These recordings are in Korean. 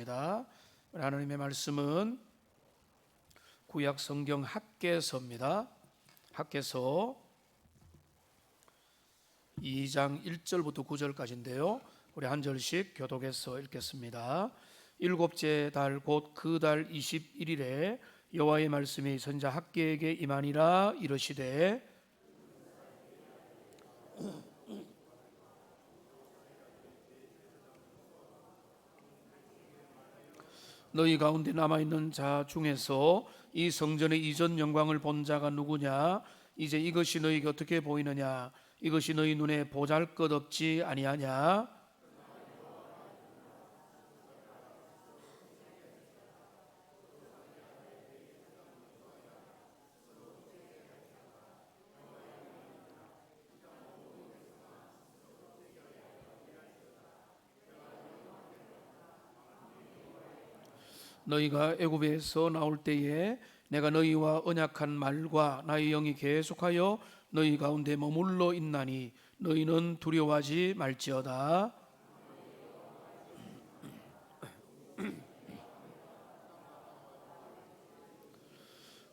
하겠습니다. 하나님의 말씀은 구약 성경 학개서입니다. 학개서 2장 1절부터 9절까지인데요. 우리 한 절씩 교독해서 읽겠습니다. 일곱째 달 곧 그 달 21일에 여호와의 말씀이 선지자 학개에게 임하니라. 이르시되 너희 가운데 남아있는 자 중에서 이 성전의 이전 영광을 본 자가 누구냐? 이제 이것이 너희에게 어떻게 보이느냐? 이것이 너희 눈에 보잘것없지 아니하냐? 너희가 애굽에서 나올 때에 내가 너희와 언약한 말과 나의 영이 계속하여 너희 가운데 머물러 있나니 너희는 두려워하지 말지어다.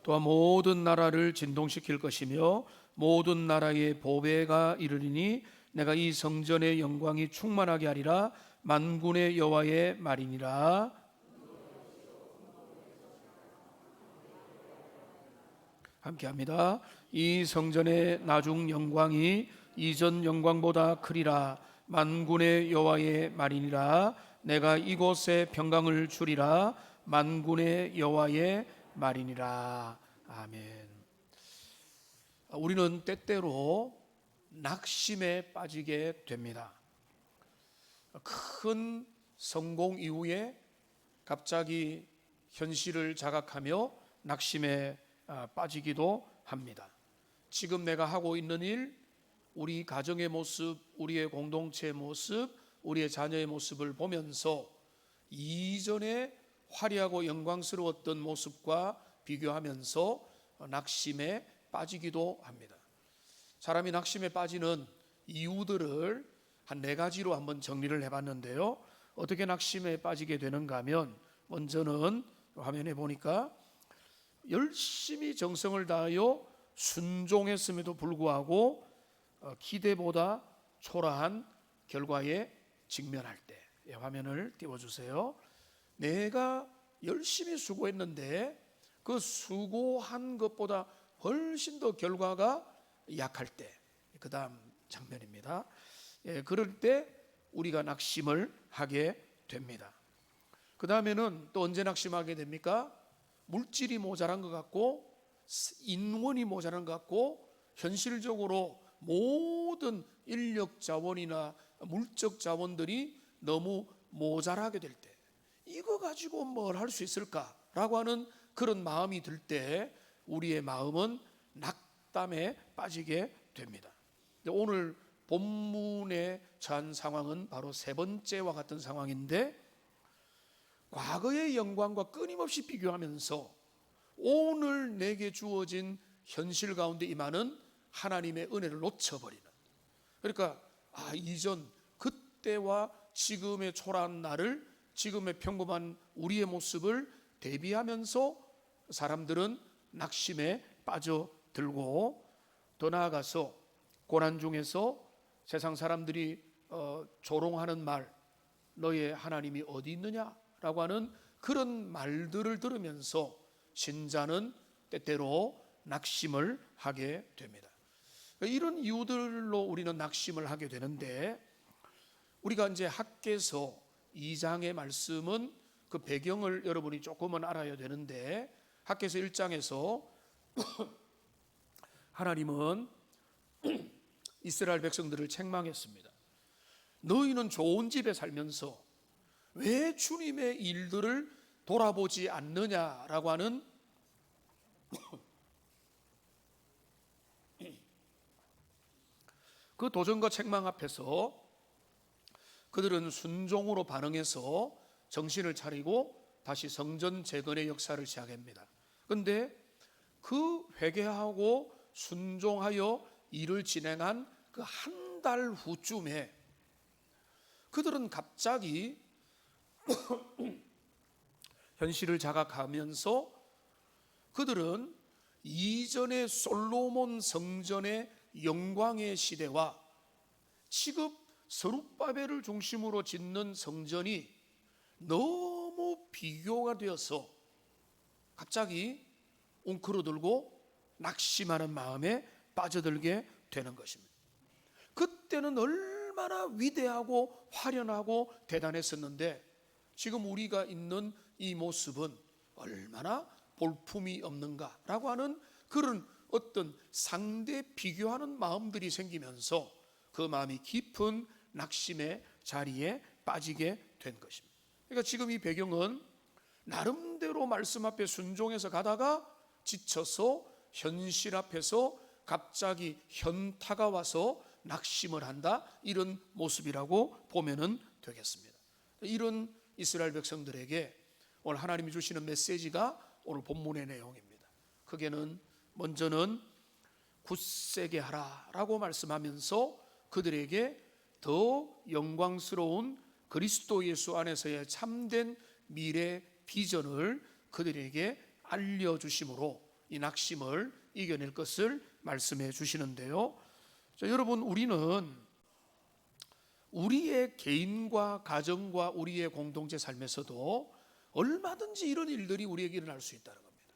또한 모든 나라를 진동시킬 것이며 모든 나라의 보배가 이르리니 내가 이 성전의 영광이 충만하게 하리라. 만군의 여호와의 말이니라. 함께합니다. 이 성전의 나중 영광이 이전 영광보다 크리라. 만군의 여호와의 말이니라. 내가 이곳에 평강을 주리라. 만군의 여호와의 말이니라. 아멘. 우리는 때때로 낙심에 빠지게 됩니다. 큰 성공 이후에 갑자기 현실을 자각하며 낙심에 빠지기도 합니다. 지금 내가 하고 있는 일, 우리 가정의 모습, 우리의 공동체의 모습, 우리의 자녀의 모습을 보면서 이전에 화려하고 영광스러웠던 모습과 비교하면서 낙심에 빠지기도 합니다. 사람이 낙심에 빠지는 이유들을 한 4가지로 한번 정리를 해봤는데요. 어떻게 낙심에 빠지게 되는가 하면, 먼저는 화면에 보니까 열심히 정성을 다하여 순종했음에도 불구하고 기대보다 초라한 결과에 직면할 때, 화면을 띄워주세요. 내가 열심히 수고했는데 그 수고한 것보다 훨씬 더 결과가 약할 때, 그 다음 장면입니다. 그럴 때 우리가 낙심을 하게 됩니다. 그 다음에는 또 언제 낙심하게 됩니까? 물질이 모자란 것 같고 인원이 모자란 것 같고 현실적으로 모든 인력 자원이나 물적 자원들이 너무 모자라게 될 때, 이거 가지고 뭘 할 수 있을까라고 하는 그런 마음이 들 때 우리의 마음은 낙담에 빠지게 됩니다. 오늘 본문에 처한 상황은 바로 3번째와 같은 상황인데, 과거의 영광과 끊임없이 비교하면서 오늘 내게 주어진 현실 가운데 임하는 하나님의 은혜를 놓쳐버리는, 그러니까 이전 그때와 지금의 초라한 나를, 지금의 평범한 우리의 모습을 대비하면서 사람들은 낙심에 빠져들고, 더 나아가서 고난 중에서 세상 사람들이 조롱하는 말, 너의 하나님이 어디 있느냐 라고 하는 그런 말들을 들으면서 신자는 때때로 낙심을 하게 됩니다. 이런 이유들로 우리는 낙심을 하게 되는데, 우리가 이제 학개서 2장의 말씀은 그 배경을 여러분이 조금은 알아야 되는데, 학개서 1장에서 하나님은 이스라엘 백성들을 책망했습니다. 너희는 좋은 집에 살면서 왜 주님의 일들을 돌아보지 않느냐라고 하는 그 도전과 책망 앞에서 그들은 순종으로 반응해서 정신을 차리고 다시 성전 재건의 역사를 시작합니다. 그런데 그 회개하고 순종하여 일을 진행한 그 한 달 후쯤에 그들은 갑자기 현실을 자각하면서 그들은 이전의 솔로몬 성전의 영광의 시대와 지금 스룹바벨을 중심으로 짓는 성전이 너무 비교가 되어서 갑자기 웅크러들고 낙심하는 마음에 빠져들게 되는 것입니다. 그때는 얼마나 위대하고 화려하고 대단했었는데 지금 우리가 있는 이 모습은 얼마나 볼품이 없는가라고 하는 그런 어떤 상대 비교하는 마음들이 생기면서 그 마음이 깊은 낙심의 자리에 빠지게 된 것입니다. 그러니까 지금 이 배경은 나름대로 말씀 앞에 순종해서 가다가 지쳐서 현실 앞에서 갑자기 현타가 와서 낙심을 한다, 이런 모습이라고 보면 되겠습니다. 이런 이스라엘 백성들에게 오늘 하나님이 주시는 메시지가 오늘 본문의 내용입니다. 크게는 먼저는 굳세게 하라라고 말씀하면서 그들에게 더 영광스러운 그리스도 예수 안에서의 참된 미래 비전을 그들에게 알려주심으로 이 낙심을 이겨낼 것을 말씀해 주시는데요. 자, 여러분, 우리는 우리의 개인과 가정과 우리의 공동체 삶에서도 얼마든지 이런 일들이 우리에게 일어날 수 있다는 겁니다.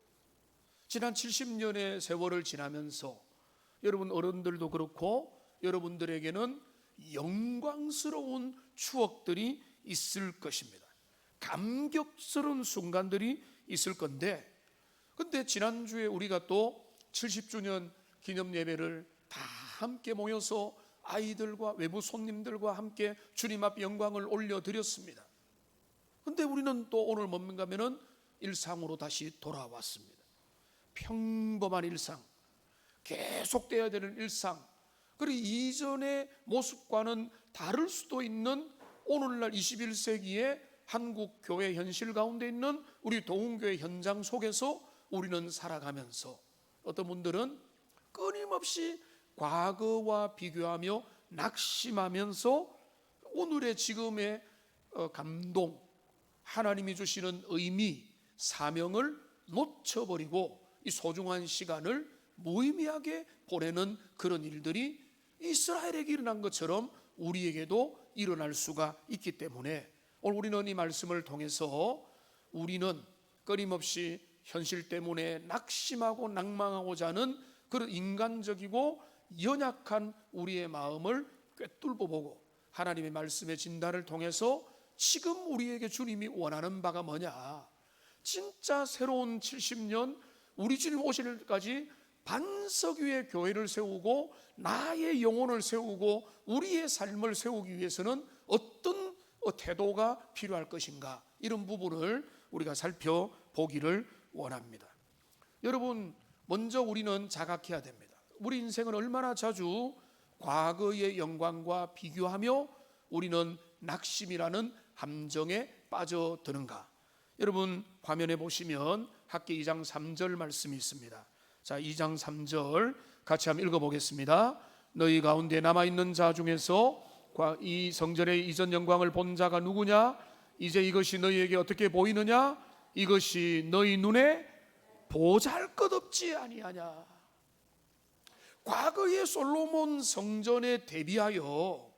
지난 70년의 세월을 지나면서 여러분 어른들도 그렇고 여러분들에게는 영광스러운 추억들이 있을 것입니다. 감격스러운 순간들이 있을 건데, 근데 지난주에 우리가 또 70주년 기념 예배를 다 함께 모여서 아이들과 외부 손님들과 함께 주님 앞 영광을 올려드렸습니다. 근데 우리는 또 오늘 뭔가 하면은 일상으로 다시 돌아왔습니다. 평범한 일상, 계속돼야 되는 일상, 그리고 이전의 모습과는 다를 수도 있는 오늘날 21세기의 한국 교회 현실 가운데 있는 우리 도훈교회 현장 속에서 우리는 살아가면서 어떤 분들은 끊임없이 과거와 비교하며 낙심하면서 오늘의 지금의 감동, 하나님이 주시는 의미, 사명을 놓쳐버리고 이 소중한 시간을 무의미하게 보내는 그런 일들이 이스라엘에게 일어난 것처럼 우리에게도 일어날 수가 있기 때문에 오늘 우리는 이 말씀을 통해서 우리는 끊임없이 현실 때문에 낙심하고 낭망하고자 하는 그런 인간적이고 연약한 우리의 마음을 꿰뚫어보고 하나님의 말씀의 진단을 통해서 지금 우리에게 주님이 원하는 바가 뭐냐, 진짜 새로운 70년 우리 주님 오실 때까지 반석 위에 교회를 세우고 나의 영혼을 세우고 우리의 삶을 세우기 위해서는 어떤 태도가 필요할 것인가, 이런 부분을 우리가 살펴보기를 원합니다. 여러분, 먼저 우리는 자각해야 됩니다. 우리 인생은 얼마나 자주 과거의 영광과 비교하며 우리는 낙심이라는 함정에 빠져드는가. 여러분, 화면에 보시면 학기 2장 3절 말씀이 있습니다. 자, 2장 3절 같이 한번 읽어보겠습니다. 너희 가운데 남아있는 자 중에서 이 성전의 이전 영광을 본 자가 누구냐? 이제 이것이 너희에게 어떻게 보이느냐? 이것이 너희 눈에 보잘것없지 아니하냐. 과거의 솔로몬 성전에 대비하여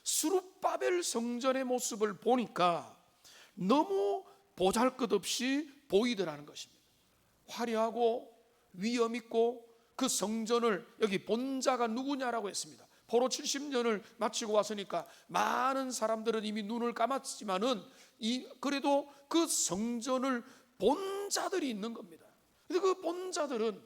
스룹바벨 성전의 모습을 보니까 너무 보잘것없이 보이더라는 것입니다. 화려하고 위엄 있고 그 성전을 여기 본 자가 누구냐라고 했습니다. 포로 70년을 마치고 왔으니까 많은 사람들은 이미 눈을 감았지만은 그래도 그 성전을 본 자들이 있는 겁니다. 근데 그 본 자들은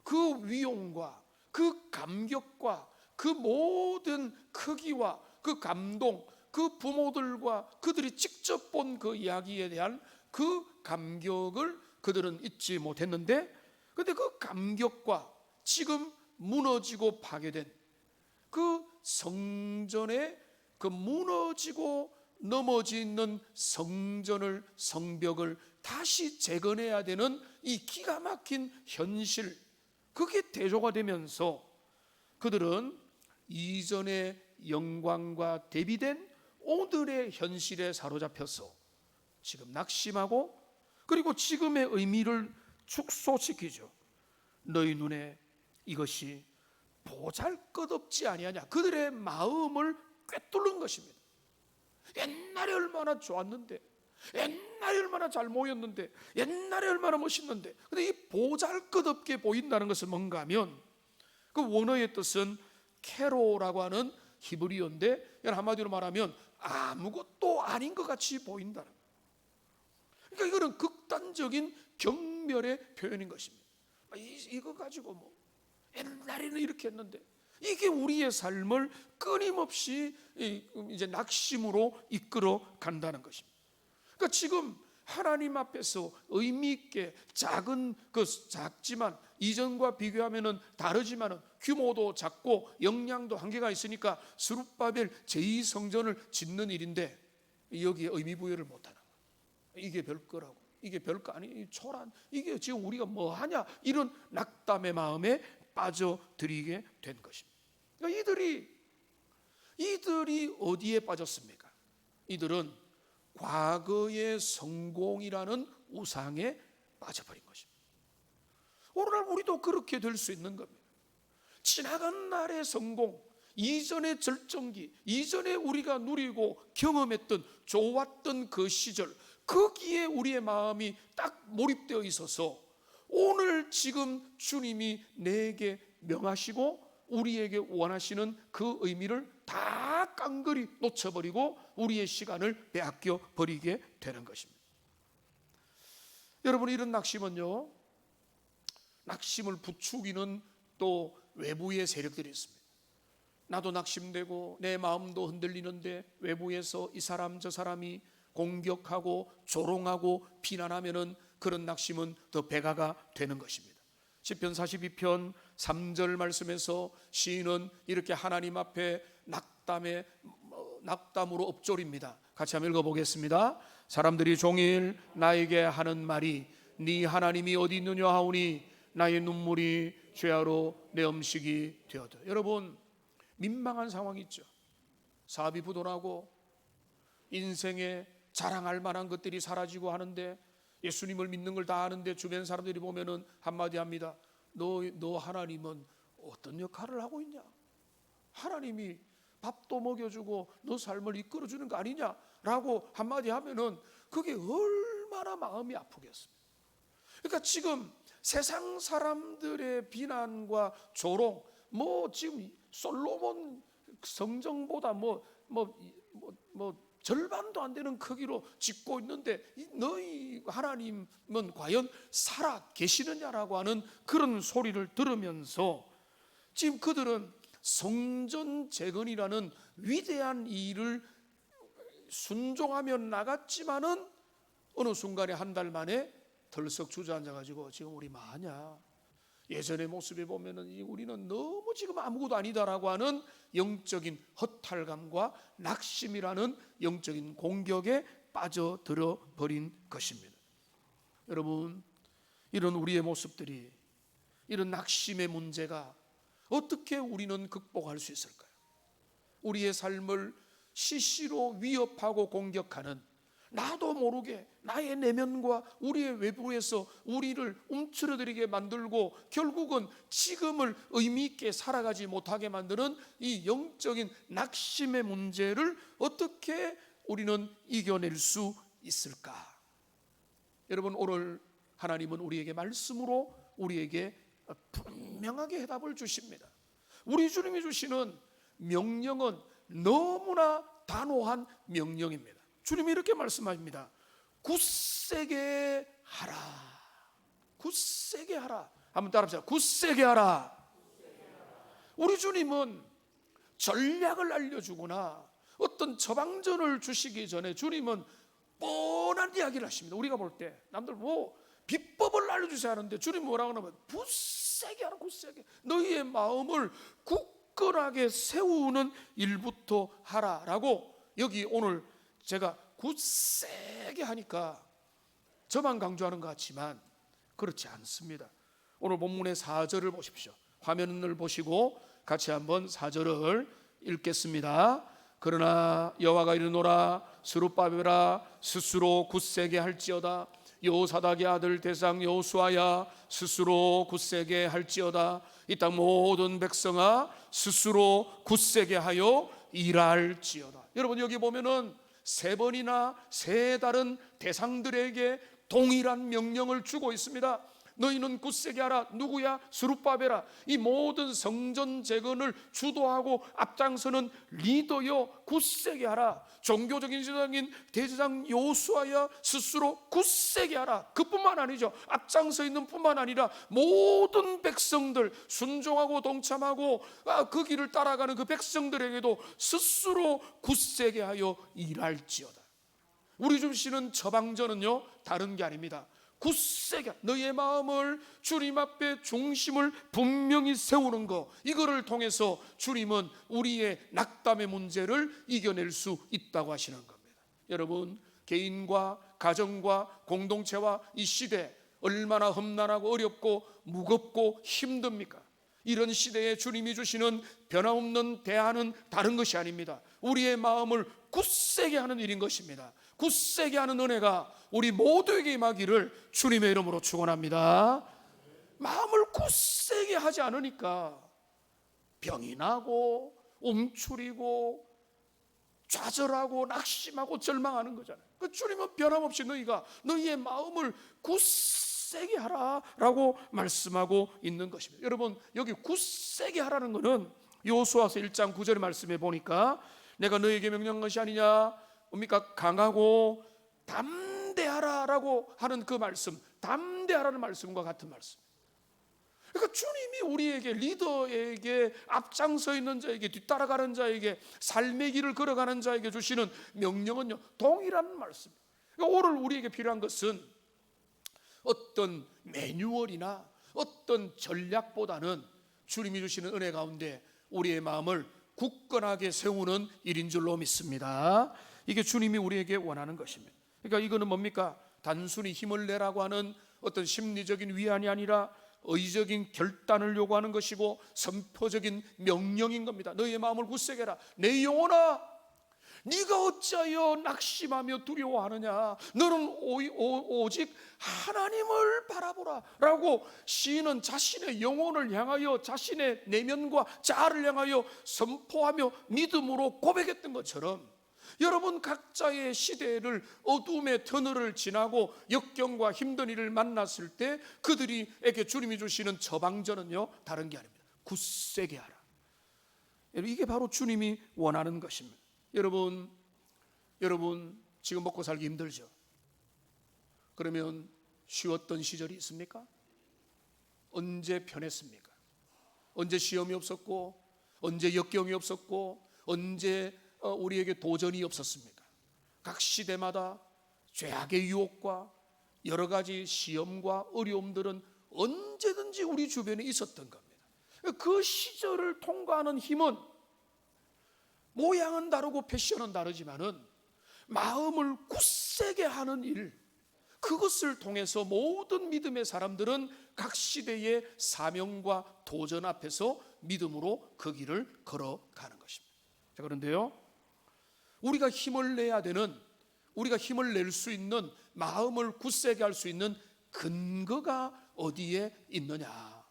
그 위용과 그 감격과 그 모든 크기와 그 감동, 그 부모들과 그들이 직접 본 그 이야기에 대한 그 감격을 그들은 잊지 못했는데, 근데 그 감격과 지금 무너지고 파괴된 그 성전의 그 무너지고 넘어지는 성전을, 성벽을 다시 재건해야 되는 이 기가 막힌 현실, 그게 대조가 되면서 그들은 이전의 영광과 대비된 오늘의 현실에 사로잡혀서 지금 낙심하고, 그리고 지금의 의미를 축소시키죠. 너희 눈에 이것이 보잘것없지 아니하냐. 그들의 마음을 꿰뚫는 것입니다. 옛날에 얼마나 좋았는데, 옛날에 얼마나 잘 모였는데, 옛날에 얼마나 멋있는데, 근데 이 보잘것없게 보인다는 것은 뭔가 하면 그 원어의 뜻은 캐로라고 하는 히브리어인데, 한마디로 말하면 아무것도 아닌 것 같이 보인다는 거예요. 그러니까 이거는 극단적인 경멸의 표현인 것입니다. 이거 가지고 뭐 옛날에는 이렇게 했는데, 이게 우리의 삶을 끊임없이 이제 낙심으로 이끌어 간다는 것입니다. 그러니까 지금 하나님 앞에서 의미 있게 작지만 이전과 비교하면은 다르지만은 규모도 작고 역량도 한계가 있으니까 스룹바벨 제2성전을 짓는 일인데 여기에 의미 부여를 못하는 거예요. 이게 별거라고, 이게 별거 아니, 초란, 이게 지금 우리가 뭐 하냐, 이런 낙담의 마음에 빠져들이게 된 것입니다. 그러니까 이들이 어디에 빠졌습니까? 이들은 과거의 성공이라는 우상에 빠져버린 것입니다. 오늘날 우리도 그렇게 될 수 있는 겁니다. 지나간 날의 성공, 이전의 절정기, 이전에 우리가 누리고 경험했던 좋았던 그 시절, 거기에 우리의 마음이 딱 몰입되어 있어서 오늘 지금 주님이 내게 명하시고 우리에게 원하시는 그 의미를 다 깡그리 놓쳐버리고 우리의 시간을 빼앗겨 버리게 되는 것입니다. 여러분, 이런 낙심은요, 낙심을 부추기는 또 외부의 세력들이 있습니다. 나도 낙심되고 내 마음도 흔들리는데 외부에서 이 사람 저 사람이 공격하고 조롱하고 비난하면은 그런 낙심은 더 배가가 되는 것입니다. 시편 42편 3절 말씀에서 시인은 이렇게 하나님 앞에 낙담으로 엎조립니다. 같이 한번 읽어보겠습니다. 사람들이 종일 나에게 하는 말이 네 하나님이 어디 있느냐 하오니 나의 눈물이 죄하로 내 음식이 되어도. 여러분, 민망한 상황이 있죠. 사업이 부도나고 인생에 자랑할 만한 것들이 사라지고 하는데, 예수님을 믿는 걸 다 아는데 주변 사람들이 보면은 한마디 합니다. 너 하나님은 어떤 역할을 하고 있냐? 하나님이 밥도 먹여주고 너 삶을 이끌어주는 거 아니냐라고 한마디 하면은 그게 얼마나 마음이 아프겠습니까? 그러니까 지금 세상 사람들의 비난과 조롱, 뭐 지금 솔로몬 성정보다 뭐 절반도 안 되는 크기로 짓고 있는데 너희 하나님은 과연 살아 계시느냐라고 하는 그런 소리를 들으면서 지금 그들은 성전 재건이라는 위대한 일을 순종하며 나갔지만은 어느 순간에 한 달 만에 덜썩 주저앉아가지고 지금 우리 뭐하냐, 예전의 모습에 보면은 우리는 너무 지금 아무것도 아니다라고 하는 영적인 허탈감과 낙심이라는 영적인 공격에 빠져들어 버린 것입니다. 여러분, 이런 우리의 모습들이, 이런 낙심의 문제가 어떻게 우리는 극복할 수 있을까요? 우리의 삶을 시시로 위협하고 공격하는, 나도 모르게 나의 내면과 우리의 외부에서 우리를 움츠러들게 만들고 결국은 지금을 의미 있게 살아가지 못하게 만드는 이 영적인 낙심의 문제를 어떻게 우리는 이겨낼 수 있을까? 여러분, 오늘 하나님은 우리에게 말씀으로 우리에게 분명하게 해답을 주십니다. 우리 주님이 주시는 명령은 너무나 단호한 명령입니다. 주님이 이렇게 말씀하십니다. 굳세게 하라. 굳세게 하라. 한번 따라합시다. 굳세게 하라. 우리 주님은 전략을 알려주거나 어떤 처방전을 주시기 전에 주님은 뻔한 이야기를 하십니다. 우리가 볼 때 남들 뭐 비법을 알려주셔야 하는데 주님 뭐라고 하냐면 굳세게 하라. 굳세게. 너희의 마음을 굳건하게 세우는 일부터 하라라고. 여기 오늘 제가 굳세게 하니까 저만 강조하는 것 같지만 그렇지 않습니다. 오늘 본문의 4절을 보십시오. 화면을 보시고 같이 한번 4절을 읽겠습니다. 그러나 여호와가 이르노라 스룹바벨아 스스로 굳세게 할지어다 여호사닥의 아들 대상 여호수아야 스스로 굳세게 할지어다. 이 땅 모든 백성아 스스로 굳세게 하여 일할지어다. 여러분 여기 보면은 세 번이나 세 다른 대상들에게 동일한 명령을 주고 있습니다. 너희는 굳세게 하라. 누구야? 스룹바벨아. 이 모든 성전 재건을 주도하고 앞장서는 리더여, 굳세게 하라. 종교적인 지도자인 대제사장 여호수아야 스스로 굳세게 하라. 그뿐만 아니죠. 앞장서 있는 뿐만 아니라 모든 백성들, 순종하고 동참하고 그 길을 따라가는 그 백성들에게도 스스로 굳세게 하여 일할지어다. 우리 주시는 처방전은요 다른 게 아닙니다. 굳세게 너희의 마음을 주님 앞에 중심을 분명히 세우는 것, 이거를 통해서 주님은 우리의 낙담의 문제를 이겨낼 수 있다고 하시는 겁니다. 여러분, 개인과 가정과 공동체와 이 시대 얼마나 험난하고 어렵고 무겁고 힘듭니까? 이런 시대에 주님이 주시는 변함없는 대안은 다른 것이 아닙니다. 우리의 마음을 굳세게 하는 일인 것입니다. 굳세게 하는 은혜가 우리 모두에게 임하기를 주님의 이름으로 축원합니다. 마음을 굳세게 하지 않으니까 병이 나고 움츠리고 좌절하고 낙심하고 절망하는 거잖아요. 그 주님은 변함없이 너희의 마음을 굳세게 하라라고 말씀하고 있는 것입니다. 여러분 여기 굳세게 하라는 것은 여호수아서 1장 9절의 말씀에 보니까 내가 너희에게 명령한 것이 아니냐, 뭡니까? 강하고 담대하라라고 하는 그 말씀, 담대하라는 말씀과 같은 말씀. 그러니까 주님이 우리에게, 리더에게, 앞장서 있는 자에게, 뒤따라가는 자에게, 삶의 길을 걸어가는 자에게 주시는 명령은요 동일한 말씀. 그러니까 오늘 우리에게 필요한 것은 어떤 매뉴얼이나 어떤 전략보다는 주님이 주시는 은혜 가운데 우리의 마음을 굳건하게 세우는 일인 줄로 믿습니다. 이게 주님이 우리에게 원하는 것입니다. 그러니까 이거는 뭡니까? 단순히 힘을 내라고 하는 어떤 심리적인 위안이 아니라 의적인 결단을 요구하는 것이고 선포적인 명령인 겁니다. 너희의 마음을 굳세게 해라. 내 영혼아, 네가 어찌하여 낙심하며 두려워하느냐? 너는 오직 하나님을 바라보라 라고 시인은 자신의 영혼을 향하여, 자신의 내면과 자아를 향하여 선포하며 믿음으로 고백했던 것처럼, 여러분 각자의 시대를 어둠의 터널을 지나고 역경과 힘든 일을 만났을 때 그들에게 주님이 주시는 처방전은요 다른 게 아닙니다. 굳세게 하라. 이게 바로 주님이 원하는 것입니다. 여러분 지금 먹고 살기 힘들죠? 그러면 쉬웠던 시절이 있습니까? 언제 편했습니까? 언제 시험이 없었고, 언제 역경이 없었고, 언제 우리에게 도전이 없었습니까? 각 시대마다 죄악의 유혹과 여러 가지 시험과 어려움들은 언제든지 우리 주변에 있었던 겁니다. 그 시절을 통과하는 힘은 모양은 다르고 패션은 다르지만은 마음을 굳세게 하는 일, 그것을 통해서 모든 믿음의 사람들은 각 시대의 사명과 도전 앞에서 믿음으로 그 길을 걸어가는 것입니다. 자, 그런데요, 우리가 힘을 내야 되는, 우리가 힘을 낼 수 있는, 마음을 굳세게 할 수 있는 근거가 어디에 있느냐?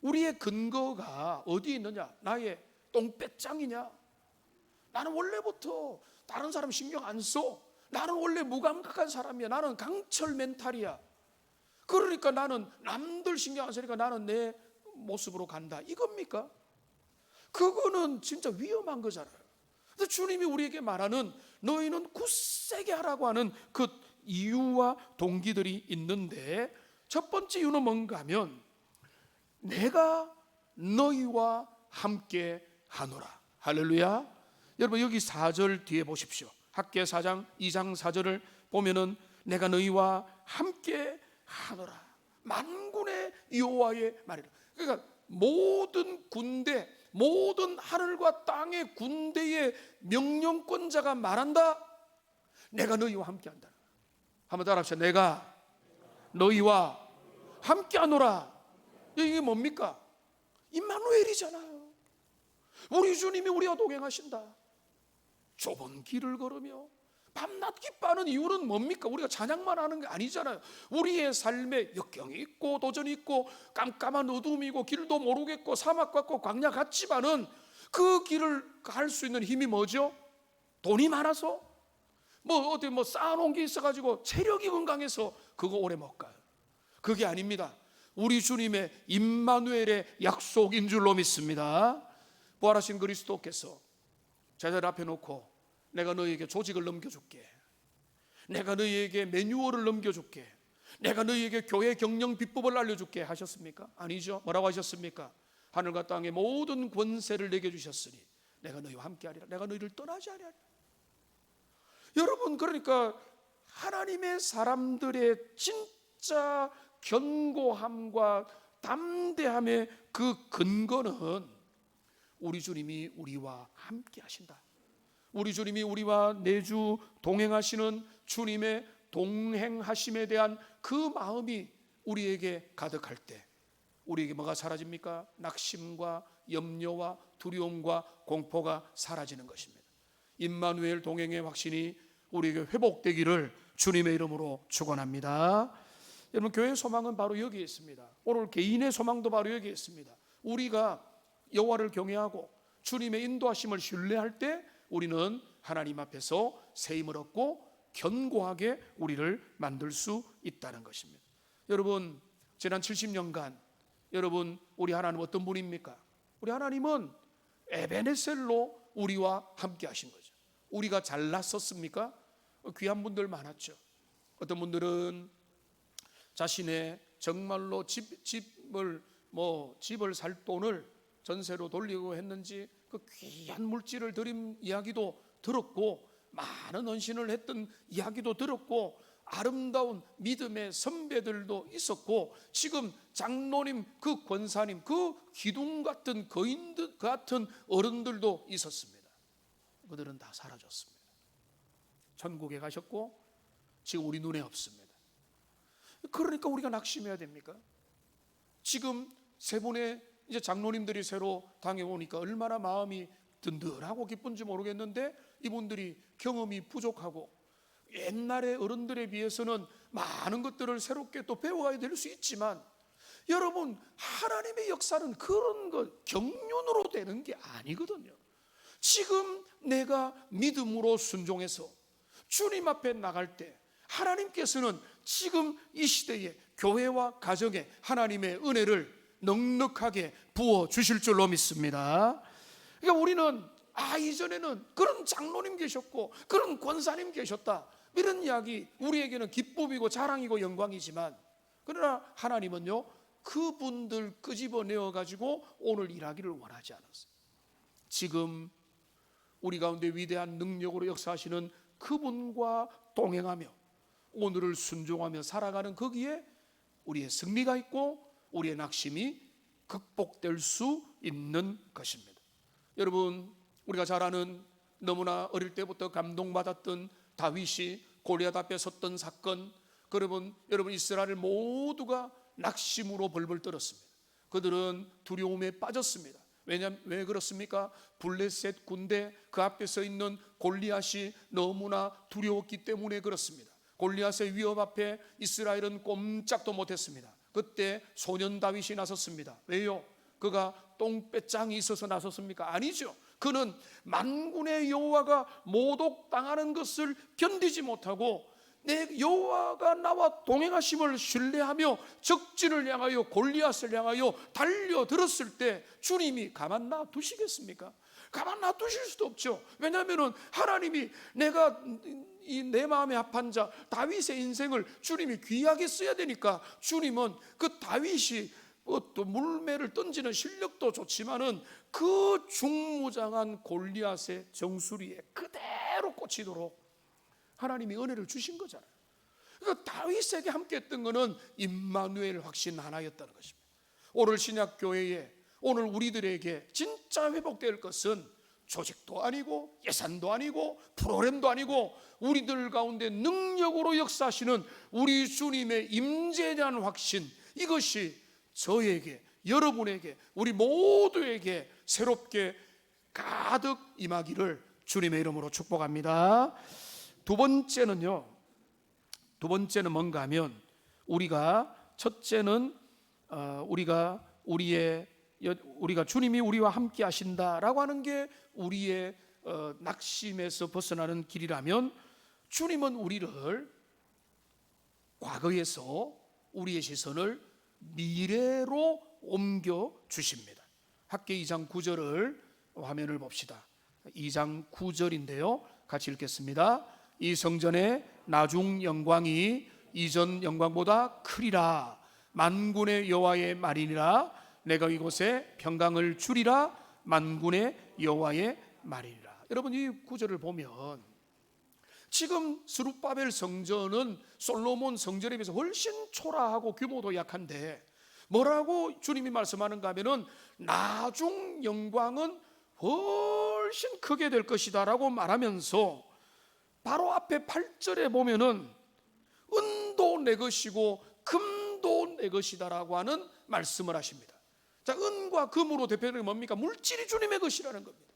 우리의 근거가 어디에 있느냐? 나의 똥배짱이냐? 나는 원래부터 다른 사람 신경 안 써. 나는 원래 무감각한 사람이야. 나는 강철 멘탈이야. 그러니까 나는 남들 신경 안 쓰니까 나는 내 모습으로 간다. 이겁니까? 그거는 진짜 위험한 거잖아요. 근데 주님이 우리에게 말하는 너희는 굳세게 하라고 하는 그 이유와 동기들이 있는데, 첫 번째 이유는 뭔가 하면 내가 너희와 함께 하노라. 할렐루야. 여러분 여기 4절 뒤에 보십시오. 학개 4장 2장 4절을 보면은 내가 너희와 함께 하노라. 만군의 여호와의 말이라. 그러니까 모든 군대, 모든 하늘과 땅의 군대의 명령권자가 말한다. 내가 너희와 함께 한다. 한번 따라합시다. 내가 너희와 함께 하노라. 이게 뭡니까? 임마누엘이잖아요. 우리 주님이 우리와 동행하신다. 좁은 길을 걸으며 밤낮 기뻐하는 이유는 뭡니까? 우리가 찬양만 하는 게 아니잖아요. 우리의 삶에 역경이 있고 도전이 있고 깜깜한 어둠이 고 길도 모르겠고 사막 같고 광야 같지만은 그 길을 갈 수 있는 힘이 뭐죠? 돈이 많아서? 어디 쌓아놓은 게 있어가지고 체력이 건강해서 그거 오래 못 가요. 그게 아닙니다. 우리 주님의 임마누엘의 약속인 줄로 믿습니다. 부활하신 그리스도께서 제자들 앞에 놓고 내가 너희에게 조직을 넘겨줄게, 내가 너희에게 매뉴얼을 넘겨줄게, 내가 너희에게 교회 경영 비법을 알려줄게 하셨습니까? 아니죠. 뭐라고 하셨습니까? 하늘과 땅의 모든 권세를 내게 주셨으니 내가 너희와 함께하리라, 내가 너희를 떠나지 아니하리라. 여러분, 그러니까 하나님의 사람들의 진짜 견고함과 담대함의 그 근거는 우리 주님이 우리와 함께 하신다. 우리 주님이 우리와 내주 동행하시는 주님의 동행하심에 대한 그 마음이 우리에게 가득할 때 우리에게 뭐가 사라집니까? 낙심과 염려와 두려움과 공포가 사라지는 것입니다. 임마누엘 동행의 확신이 우리에게 회복되기를 주님의 이름으로 축원합니다. 여러분, 교회의 소망은 바로 여기에 있습니다. 오늘 개인의 소망도 바로 여기에 있습니다. 우리가 여호와를 경외하고 주님의 인도하심을 신뢰할 때 우리는 하나님 앞에서 세임을 얻고 견고하게 우리를 만들 수 있다는 것입니다. 여러분, 지난 70년간 여러분, 우리 하나님 어떤 분입니까? 우리 하나님은 에베네셀로 우리와 함께 하신 거죠. 우리가 잘났었습니까? 귀한 분들 많았죠. 어떤 분들은 자신의 정말로 집을 살 돈을 전세로 돌리고 했는지 그 귀한 물질을 드린 이야기도 들었고, 많은 헌신을 했던 이야기도 들었고, 아름다운 믿음의 선배들도 있었고, 지금 장로님, 그 권사님, 그 기둥 같은 거인들 같은 어른들도 있었습니다. 그들은 다 사라졌습니다. 천국에 가셨고 지금 우리 눈에 없습니다. 그러니까 우리가 낙심해야 됩니까? 지금 세 분의 이제 장로님들이 새로 당해오니까 얼마나 마음이 든든하고 기쁜지 모르겠는데, 이분들이 경험이 부족하고 옛날의 어른들에 비해서는 많은 것들을 새롭게 또 배워가야 될 수 있지만, 여러분, 하나님의 역사는 그런 것 경륜으로 되는 게 아니거든요. 지금 내가 믿음으로 순종해서 주님 앞에 나갈 때 하나님께서는 지금 이 시대에 교회와 가정에 하나님의 은혜를 넉넉하게 부어 주실 줄로 믿습니다. 그러니까 우리는 이전에는 그런 장로님 계셨고 그런 권사님 계셨다, 이런 이야기 우리에게는 기쁨이고 자랑이고 영광이지만, 그러나 하나님은요, 그분들 끄집어내어 가지고 오늘 일하기를 원하지 않았어요. 지금 우리 가운데 위대한 능력으로 역사하시는 그분과 동행하며 오늘을 순종하며 살아가는 거기에 우리의 승리가 있고 우리의 낙심이 극복될 수 있는 것입니다. 여러분, 우리가 잘 아는, 너무나 어릴 때부터 감동받았던 다윗이 골리앗 앞에 섰던 사건, 여러분 이스라엘 모두가 낙심으로 벌벌 떨었습니다. 그들은 두려움에 빠졌습니다. 왜 그렇습니까? 블레셋 군대 그 앞에 서 있는 골리앗이 너무나 두려웠기 때문에 그렇습니다. 골리앗의 위협 앞에 이스라엘은 꼼짝도 못했습니다. 그때 소년 다윗이 나섰습니다. 왜요? 그가 똥배짱이 있어서 나섰습니까? 아니죠. 그는 만군의 여호와가 모독당하는 것을 견디지 못하고 내 여호와가 나와 동행하심을 신뢰하며 적진을 향하여 골리앗을 향하여 달려들었을 때 주님이 가만 놔두시겠습니까? 가만 놔두실 수도 없죠. 왜냐하면 하나님이 내가 내 마음에 합한 자 다윗의 인생을 주님이 귀하게 써야 되니까, 주님은 그 다윗이 또 물매를 던지는 실력도 좋지만은 그 중무장한 골리앗의 정수리에 그대로 꽂히도록 하나님이 은혜를 주신 거잖아요. 그러니까 다윗에게 함께했던 것은 임마누엘 확신 하나였다는 것입니다. 오늘 신약 교회에, 오늘 우리들에게 진짜 회복될 것은 조직도 아니고 예산도 아니고 프로그램도 아니고 우리들 가운데 능력으로 역사하시는 우리 주님의 임재에 대한 확신, 이것이 저에게, 여러분에게, 우리 모두에게 새롭게 가득 임하기를 주님의 이름으로 축복합니다. 두 번째는 뭔가 하면 첫째는 우리가 주님이 우리와 함께 하신다라고 하는 게 우리의 낙심에서 벗어나는 길이라면, 주님은 우리를 과거에서 우리의 시선을 미래로 옮겨 주십니다. 학계 2장 9절을 화면을 봅시다. 2장 9절인데요, 같이 읽겠습니다. 이 성전의 나중 영광이 이전 영광보다 크리라. 만군의 여호와의 말이니라. 내가 이곳에 평강을 주리라. 만군의 여호와의 말이니라. 여러분, 이 구절을 보면 지금 스룹바벨 성전은 솔로몬 성전에 비해서 훨씬 초라하고 규모도 약한데 뭐라고 주님이 말씀하는가 하면은 나중 영광은 훨씬 크게 될 것이다 라고 말하면서, 바로 앞에 8절에 보면은 은도 내 것이고 금도 내 것이다 라고 하는 말씀을 하십니다. 자, 은과 금으로 대표되는 게 뭡니까? 물질이 주님의 것이라는 겁니다.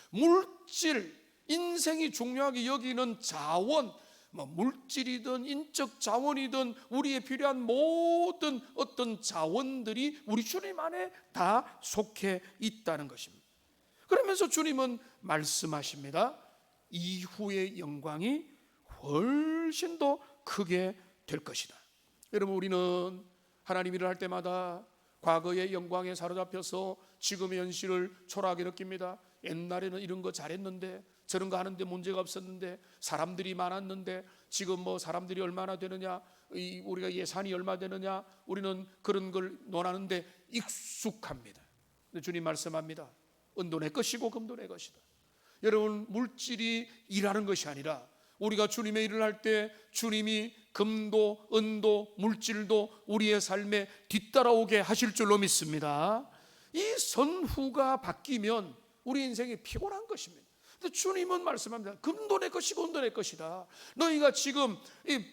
물질, 인생이 중요하게 여기는 자원, 물질이든 인적 자원이든 우리의 필요한 모든 어떤 자원들이 우리 주님 안에 다 속해 있다는 것입니다. 그러면서 주님은 말씀하십니다. 이후의 영광이 훨씬 더 크게 될 것이다. 여러분, 우리는 하나님 일을 할 때마다 과거의 영광에 사로잡혀서 지금의 현실을 초라하게 느낍니다. 옛날에는 이런 거 잘했는데, 저런 거 하는데 문제가 없었는데, 사람들이 많았는데, 지금 사람들이 얼마나 되느냐, 우리가 예산이 얼마 되느냐, 우리는 그런 걸 논하는데 익숙합니다. 근데 주님 말씀합니다. 은도 내 것이고 금도 내 것이다. 여러분, 물질이 일하는 것이 아니라 우리가 주님의 일을 할 때 주님이 금도 은도 물질도 우리의 삶에 뒤따라오게 하실 줄로 믿습니다. 이 선후가 바뀌면 우리 인생이 피곤한 것입니다. 근데 주님은 말씀합니다. 금도 내 것이고 은도 내 것이다. 너희가 지금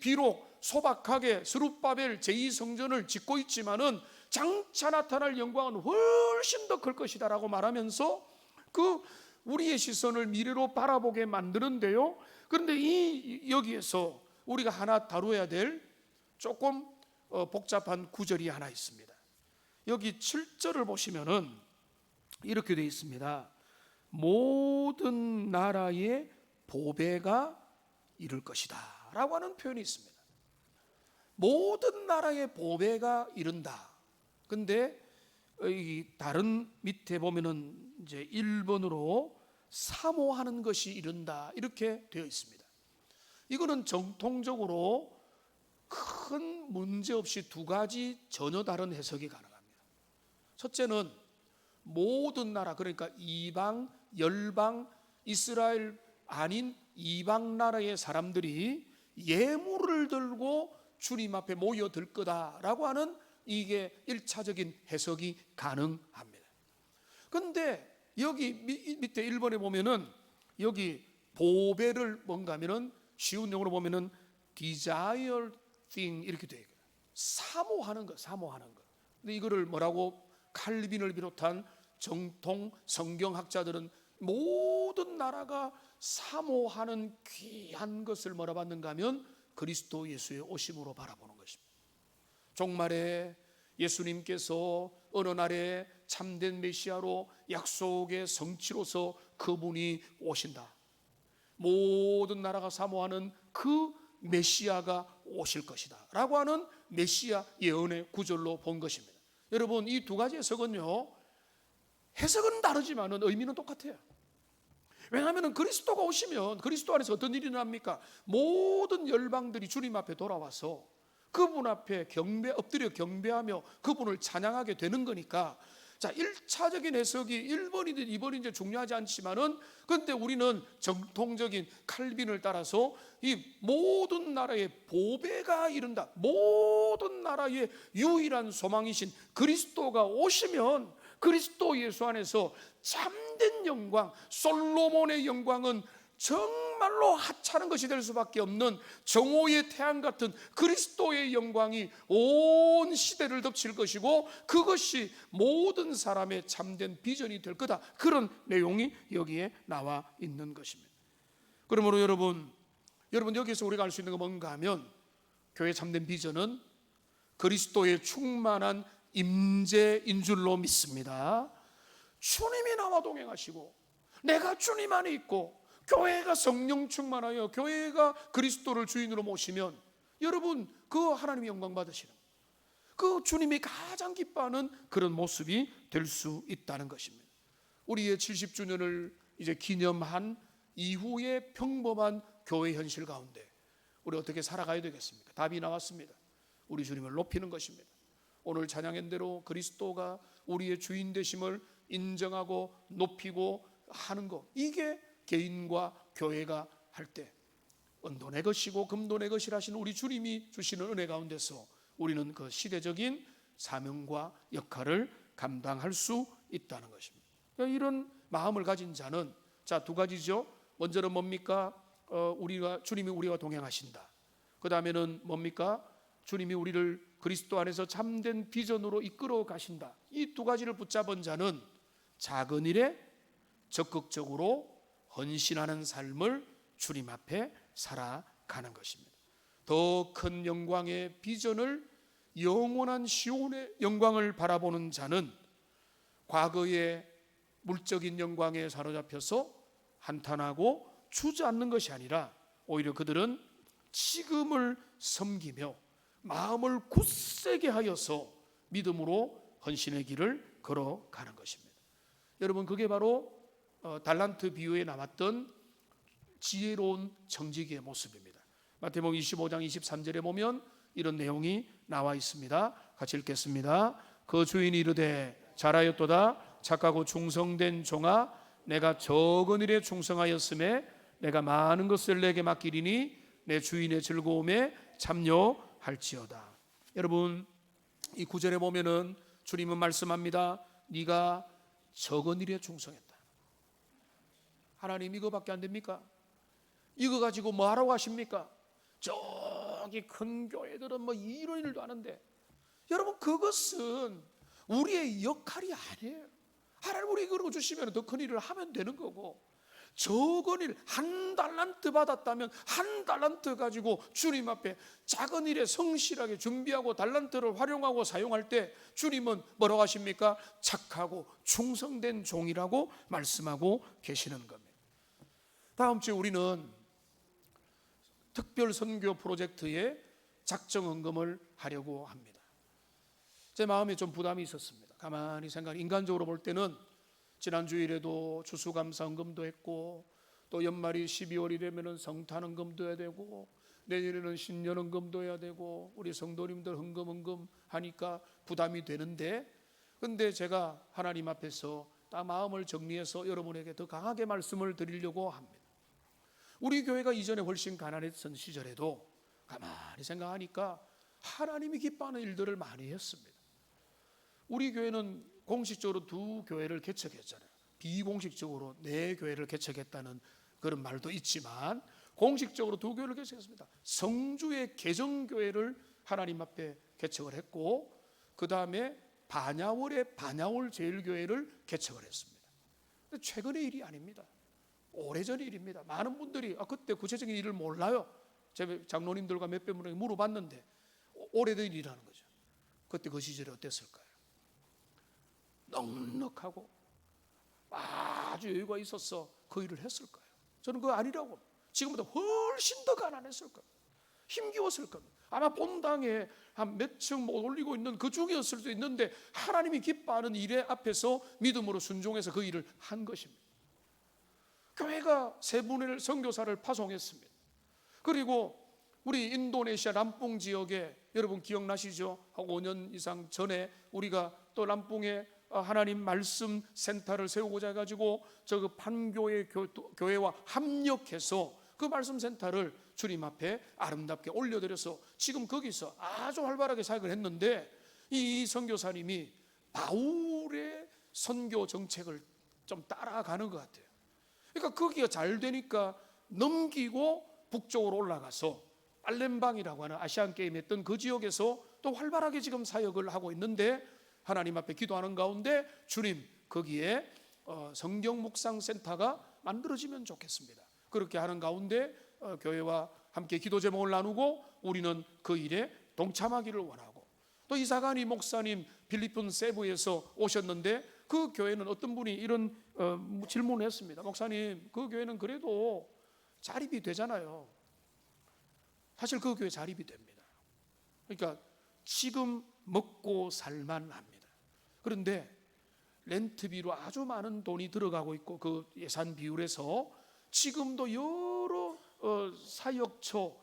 비록 소박하게 스룹바벨 제2성전을 짓고 있지만은 장차 나타날 영광은 훨씬 더 클 것이다 라고 말하면서 우리의 시선을 미래로 바라보게 만드는데요, 그런데 여기에서 우리가 하나 다루어야 될 조금 복잡한 구절이 하나 있습니다. 여기 7절을 보시면은 이렇게 되어 있습니다. 모든 나라의 보배가 이룰 것이다 라고 하는 표현이 있습니다. 모든 나라의 보배가 이룬다. 근데 다른 밑에 보면은 이제 1번으로 사모하는 것이 이룬다 이렇게 되어 있습니다. 이거는 정통적으로 큰 문제 없이 두 가지 전혀 다른 해석이 가능합니다. 첫째는 모든 나라, 그러니까 이방, 열방, 이스라엘 아닌 이방 나라의 사람들이 예물을 들고 주님 앞에 모여들 거다라고 하는, 이게 1차적인 해석이 가능합니다. 그런데 여기 밑에 1번에 보면은 여기 보배를 뭔가 하면은 쉬운 영어로 보면은 desire thing 이렇게 되어 있어요. 사모하는 것. 근데 이거를 뭐라고 칼빈을 비롯한 정통 성경학자들은 모든 나라가 사모하는 귀한 것을 뭐라 받는가 하면 그리스도 예수의 오심으로 바라보는 것입니다. 종말에 예수님께서 어느 날에 참된 메시아로 약속의 성취로서 그분이 오신다. 모든 나라가 사모하는 그 메시아가 오실 것이다 라고 하는 메시아 예언의 구절로 본 것입니다. 여러분, 이 두 가지 해석은요, 해석은 다르지만 의미는 똑같아요. 왜냐하면 그리스도가 오시면 그리스도 안에서 어떤 일이 일어납니까? 모든 열방들이 주님 앞에 돌아와서 그분 앞에 엎드려 경배하며 그분을 찬양하게 되는 거니까, 자, 1차적인 해석이 1번이든 2번이든 중요하지 않지만은, 그런데 우리는 정통적인 칼빈을 따라서 이 모든 나라의 보배가 이른다, 모든 나라의 유일한 소망이신 그리스도가 오시면 그리스도 예수 안에서 참된 영광, 솔로몬의 영광은 정말로 하찮은 것이 될 수밖에 없는 정오의 태양 같은 그리스도의 영광이 온 시대를 덮칠 것이고, 그것이 모든 사람의 참된 비전이 될 거다. 그런 내용이 여기에 나와 있는 것입니다. 그러므로 여러분, 여러분, 여기서 우리가 알 수 있는 건 뭔가 하면 교회 참된 비전은 그리스도의 충만한 임재인 줄로 믿습니다. 주님이 나와 동행하시고 내가 주님 안에 있고 교회가 성령 충만하여 교회가 그리스도를 주인으로 모시면 여러분, 그 하나님이 영광 받으시는, 그 주님이 가장 기뻐하는 그런 모습이 될 수 있다는 것입니다. 우리의 70주년을 이제 기념한 이후의 평범한 교회 현실 가운데 우리 어떻게 살아가야 되겠습니까? 답이 나왔습니다. 우리 주님을 높이는 것입니다. 오늘 찬양한 대로 그리스도가 우리의 주인 되심을 인정하고 높이고 하는 것, 이게 개인과 교회가 할 때 은도 내 것이고 금도 내 것이라 하시는 우리 주님이 주시는 은혜 가운데서 우리는 그 시대적인 사명과 역할을 감당할 수 있다는 것입니다. 이런 마음을 가진 자는 두 가지죠. 먼저는 뭡니까? 주님이 우리와 동행하신다. 그 다음에는 뭡니까? 주님이 우리를 그리스도 안에서 참된 비전으로 이끌어 가신다. 이 두 가지를 붙잡은 자는 작은 일에 적극적으로 헌신하는 삶을 주님 앞에 살아가는 것입니다. 더 큰 영광의 비전을, 영원한 시온의 영광을 바라보는 자는 과거의 물적인 영광에 사로잡혀서 한탄하고 주저앉는 것이 아니라 오히려 그들은 지금을 섬기며 마음을 굳세게 하여서 믿음으로 헌신의 길을 걸어가는 것입니다. 여러분, 그게 바로 달란트 비유에 나왔던 지혜로운 청지기의 모습입니다. 마태복음 25장 23절에 보면 이런 내용이 나와 있습니다. 같이 읽겠습니다. 그 주인이 이르되 잘하였도다 착하고 충성된 종아, 내가 적은 일에 충성하였음에 내가 많은 것을 내게 맡기리니 내 주인의 즐거움에 참여할지어다. 여러분, 이 구절에 보면은 주님은 말씀합니다. 네가 적은 일에 충성했다. 하나님, 이거밖에 안 됩니까? 이거 가지고 뭐 하라고 하십니까? 저기 큰 교회들은 뭐 이런 일도 하는데, 여러분, 그것은 우리의 역할이 아니에요. 하나님 우리 이거 주시면 더 큰 일을 하면 되는 거고, 적은 일, 한 달란트 받았다면 한 달란트 가지고 주님 앞에 작은 일에 성실하게 준비하고 달란트를 활용하고 사용할 때 주님은 뭐라고 하십니까? 착하고 충성된 종이라고 말씀하고 계시는 겁니다. 다음 주에 우리는 특별 선교 프로젝트에 작정 헌금을 하려고 합니다. 제 마음에 좀 부담이 있었습니다. 가만히 생각해, 인간적으로 볼 때는 지난 주일에도 추수감사 헌금도 했고, 또 연말이 12월이 되면은 성탄 헌금도 해야 되고, 내년에는 신년 헌금도 해야 되고, 우리 성도님들 헌금 하니까 부담이 되는데, 근데 제가 하나님 앞에서 딱 마음을 정리해서 여러분에게 더 강하게 말씀을 드리려고 합니다. 우리 교회가 이전에 훨씬 가난했던 시절에도 가만히 생각하니까 하나님이 기뻐하는 일들을 많이 했습니다. 우리 교회는 공식적으로 2교회를 개척했잖아요. 비공식적으로 4교회를 개척했다는 그런 말도 있지만 공식적으로 2교회를 개척했습니다. 성주의 개정교회를 하나님 앞에 개척을 했고, 그 다음에 반야월의 반야월 제일교회를 개척을 했습니다. 근데 최근의 일이 아닙니다. 오래전 일입니다. 많은 분들이 그때 구체적인 일을 몰라요. 제 장로님들과 몇백 분에게 물어봤는데 오래된 일이라는 거죠. 그때 그 시절이 어땠을까요? 넉넉하고 아주 여유가 있어서 그 일을 했을까요? 저는 그거 아니라고. 지금보다 훨씬 더 가난했을 겁니다. 힘겨웠을 겁니다. 아마 본당에 한 몇 층 못 올리고 있는 그 중이었을 수도 있는데 하나님이 기뻐하는 일에 앞에서 믿음으로 순종해서 그 일을 한 것입니다. 교회가 3분의 선교사를 파송했습니다. 그리고 우리 인도네시아 람뽕 지역에, 여러분 기억나시죠? 한 5년 이상 전에 우리가 또 람뽕에 하나님 말씀 센터를 세우고자 해가지고 저 판교회 교회와 합력해서 그 말씀 센터를 주님 앞에 아름답게 올려드려서 지금 거기서 아주 활발하게 사역을 했는데, 이 선교사님이 바울의 선교 정책을 좀 따라가는 것 같아요. 그러니까 거기가 잘 되니까 넘기고 북쪽으로 올라가서 팔렘방이라고 하는 아시안 게임 했던 그 지역에서 또 활발하게 지금 사역을 하고 있는데, 하나님 앞에 기도하는 가운데 주님, 거기에 성경 묵상 센터가 만들어지면 좋겠습니다. 그렇게 하는 가운데 교회와 함께 기도 제목을 나누고 우리는 그 일에 동참하기를 원하고, 또 이사가니 목사님 필리핀 세부에서 오셨는데 그 교회는 어떤 분이 이런 질문을 했습니다. 목사님, 그 교회는 그래도 자립이 되잖아요. 사실 그 교회 자립이 됩니다. 그러니까 지금 먹고 살만 합니다. 그런데 렌트비로 아주 많은 돈이 들어가고 있고, 그 예산 비율에서 지금도 여러 사역처,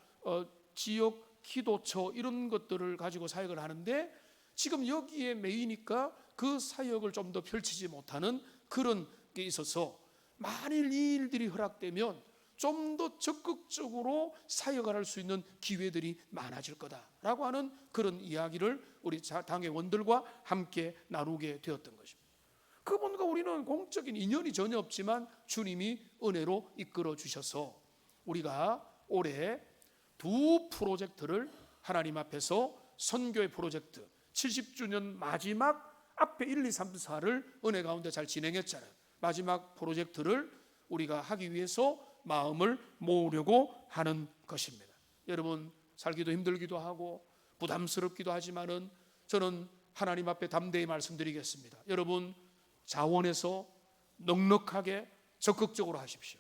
지역 기도처 이런 것들을 가지고 사역을 하는데, 지금 여기에 매이니까 그 사역을 좀 더 펼치지 못하는 그런 게 있어서, 만일 이 일들이 허락되면 좀 더 적극적으로 사역을 할 수 있는 기회들이 많아질 거다라고 하는 그런 이야기를 우리 당회원들과 함께 나누게 되었던 것입니다. 그분과 우리는 공적인 인연이 전혀 없지만 주님이 은혜로 이끌어 주셔서 우리가 올해 두 프로젝트를 하나님 앞에서, 선교의 프로젝트 70주년 마지막 앞에 1, 2, 3, 4를 은혜 가운데 잘 진행했잖아요. 마지막 프로젝트를 우리가 하기 위해서 마음을 모으려고 하는 것입니다. 여러분, 살기도 힘들기도 하고 부담스럽기도 하지만은 저는 하나님 앞에 담대히 말씀드리겠습니다. 여러분, 자원해서 넉넉하게 적극적으로 하십시오.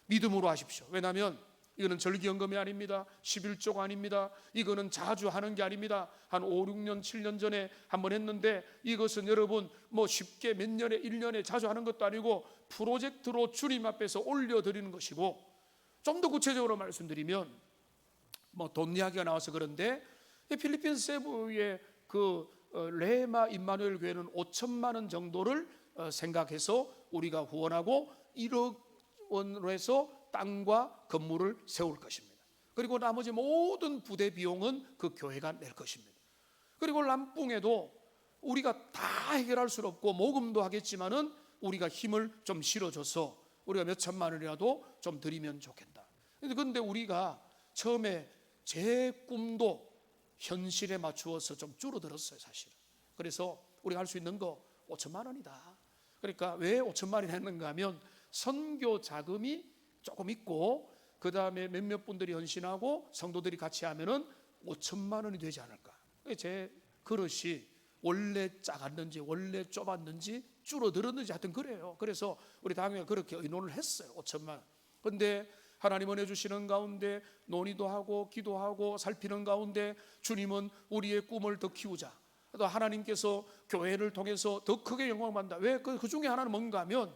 믿음으로 하십시오. 왜냐하면 이거는 절기연금이 아닙니다. 11조가 아닙니다. 이거는 자주 하는 게 아닙니다. 한 5, 6년, 7년 전에 한번 했는데, 이것은 여러분 뭐 쉽게 몇 년에 1년에 자주 하는 것도 아니고 프로젝트로 주님 앞에서 올려드리는 것이고, 좀 더 구체적으로 말씀드리면 뭐 돈 이야기가 나와서 그런데, 필리핀 세부의 그 레마 임마누엘 교회는 5천만 원 정도를 생각해서 우리가 후원하고 1억 원으로 해서 땅과 건물을 세울 것입니다. 그리고 나머지 모든 부대 비용은 그 교회가 낼 것입니다. 그리고 람뿡에도 우리가 다 해결할 수는 없고 모금도 하겠지만은 우리가 힘을 좀 실어줘서 우리가 몇 천만 원이라도 좀 드리면 좋겠다. 그런데 우리가 처음에 제 꿈도 현실에 맞추어서 좀 줄어들었어요, 사실은. 그래서 우리가 할 수 있는 거 5천만 원이다. 그러니까 왜 5천만 원이 했는가 하면, 선교 자금이 조금 있고 그 다음에 몇몇 분들이 헌신하고 성도들이 같이 하면은 5천만 원이 되지 않을까. 제 그릇이 원래 작았는지 원래 좁았는지 줄어들었는지 하여튼 그래요. 그래서 우리 당회가 그렇게 의논을 했어요. 5천만 원. 그런데 하나님 은혜 주시는 가운데 논의도 하고 기도하고 살피는 가운데 주님은 우리의 꿈을 더 키우자, 또 하나님께서 교회를 통해서 더 크게 영광을 받는다. 왜? 그 중에 하나는 뭔가 하면,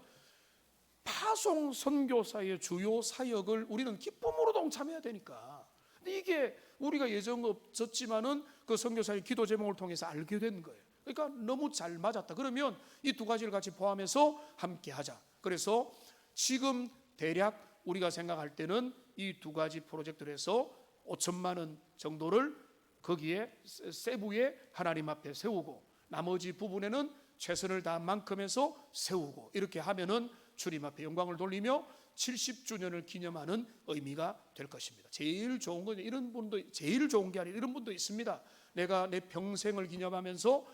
파송 선교사의 주요 사역을 우리는 기쁨으로 동참해야 되니까. 근데 이게 우리가 예정 없었지만은 그 선교사의 기도 제목을 통해서 알게 된 거예요. 그러니까 너무 잘 맞았다. 그러면 이 두 가지를 같이 포함해서 함께 하자. 그래서 지금 대략 우리가 생각할 때는 이 두 가지 프로젝트를 해서 5천만 원 정도를 거기에 세부에 하나님 앞에 세우고, 나머지 부분에는 최선을 다한 만큼 해서 세우고, 이렇게 하면은 주님 앞에 영광을 돌리며 70주년을 기념하는 의미가 될 것입니다. 제일 좋은 건, 이런 분도, 제일 좋은 게 아니라 이런 분도 있습니다. 내가 내 평생을 기념하면서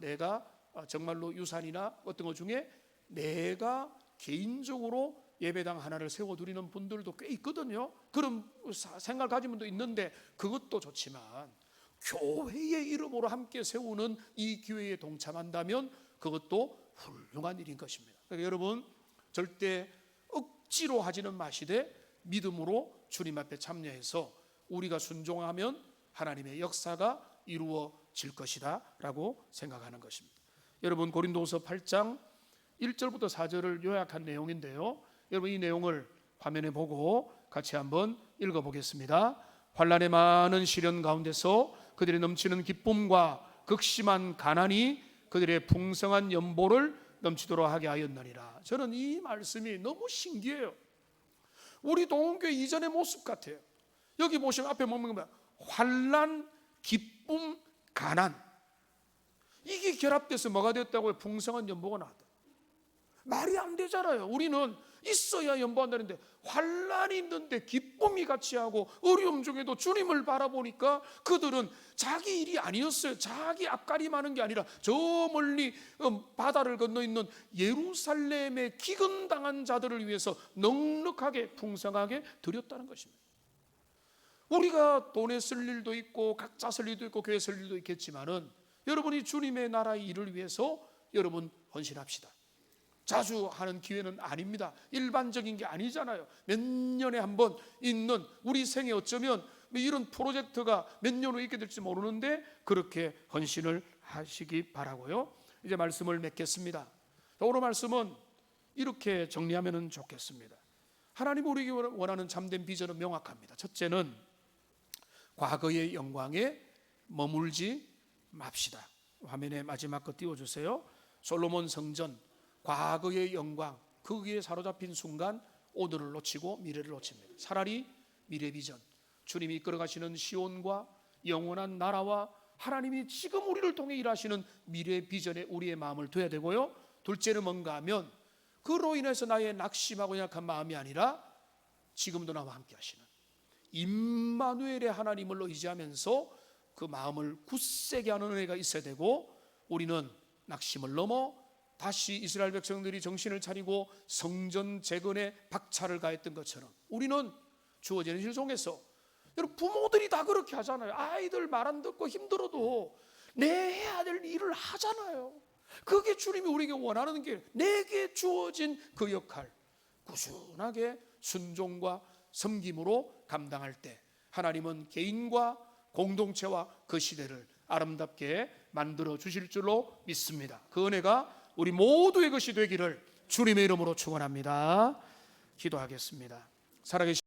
내가 정말로 유산이나 어떤 것 중에 내가 개인적으로 예배당 하나를 세워드리는 분들도 꽤 있거든요. 그런 생각을 가진 분도 있는데 그것도 좋지만, 교회의 이름으로 함께 세우는 이 기회에 동참한다면 그것도 훌륭한 일인 것입니다. 그러니까 여러분, 절대 억지로 하지는 마시되 믿음으로 주님 앞에 참여해서 우리가 순종하면 하나님의 역사가 이루어질 것이다 라고 생각하는 것입니다. 여러분, 고린도후서 8장 1절부터 4절을 요약한 내용인데요, 여러분 이 내용을 화면에 보고 같이 한번 읽어보겠습니다. 환난의 많은 시련 가운데서 그들의 넘치는 기쁨과 극심한 가난이 그들의 풍성한 연보를 넘치도록 하게 하였느니라. 저는 이 말씀이 너무 신기해요. 우리 동교회 이전의 모습 같아요. 여기 보시면 앞에 보면 환난, 기쁨, 가난, 이게 결합돼서 뭐가 됐다고요? 풍성한 연보가 나왔다. 말이 안 되잖아요. 우리는 있어야 연보한다는데, 환난이 있는데 기쁨이 같이 하고 어려움 중에도 주님을 바라보니까 그들은 자기 일이 아니었어요. 자기 앞가림하는 게 아니라 저 멀리 바다를 건너 있는 예루살렘에 기근당한 자들을 위해서 넉넉하게 풍성하게 드렸다는 것입니다. 우리가 돈에 쓸 일도 있고 각자 쓸 일도 있고 교회 쓸 일도 있겠지만은 여러분이 주님의 나라의 일을 위해서 여러분 헌신합시다. 자주 하는 기회는 아닙니다. 일반적인 게 아니잖아요. 몇 년에 한 번 있는 우리 생에 어쩌면 이런 프로젝트가 몇 년 후에 있게 될지 모르는데 그렇게 헌신을 하시기 바라고요. 이제 말씀을 맺겠습니다. 오늘 말씀은 이렇게 정리하면 좋겠습니다. 하나님 우리에게 원하는 참된 비전은 명확합니다. 첫째는 과거의 영광에 머물지 맙시다. 화면에 마지막 거 띄워주세요. 솔로몬 성전, 과거의 영광, 거기에 사로잡힌 순간 오늘을 놓치고 미래를 놓칩니다. 차라리 미래 비전, 주님이 이끌어가시는 시온과 영원한 나라와 하나님이 지금 우리를 통해 일하시는 미래 비전에 우리의 마음을 둬야 되고요. 둘째는 뭔가 하면 그로 인해서 나의 낙심하고 약한 마음이 아니라 지금도 나와 함께 하시는 임마누엘의 하나님을 의지하면서 그 마음을 굳세게 하는 은혜가 있어야 되고, 우리는 낙심을 넘어 다시 이스라엘 백성들이 정신을 차리고 성전 재건에 박차를 가했던 것처럼 우리는 주어지는 일 중에서, 여러분 부모들이 다 그렇게 하잖아요. 아이들 말 안 듣고 힘들어도 내 해야 될 일을 하잖아요. 그게 주님이 우리에게 원하는 게, 내게 주어진 그 역할 꾸준하게 순종과 섬김으로 감당할 때 하나님은 개인과 공동체와 그 시대를 아름답게 만들어 주실 줄로 믿습니다. 그 은혜가 우리 모두의 것이 되기를 주님의 이름으로 축원합니다. 기도하겠습니다. 살아계신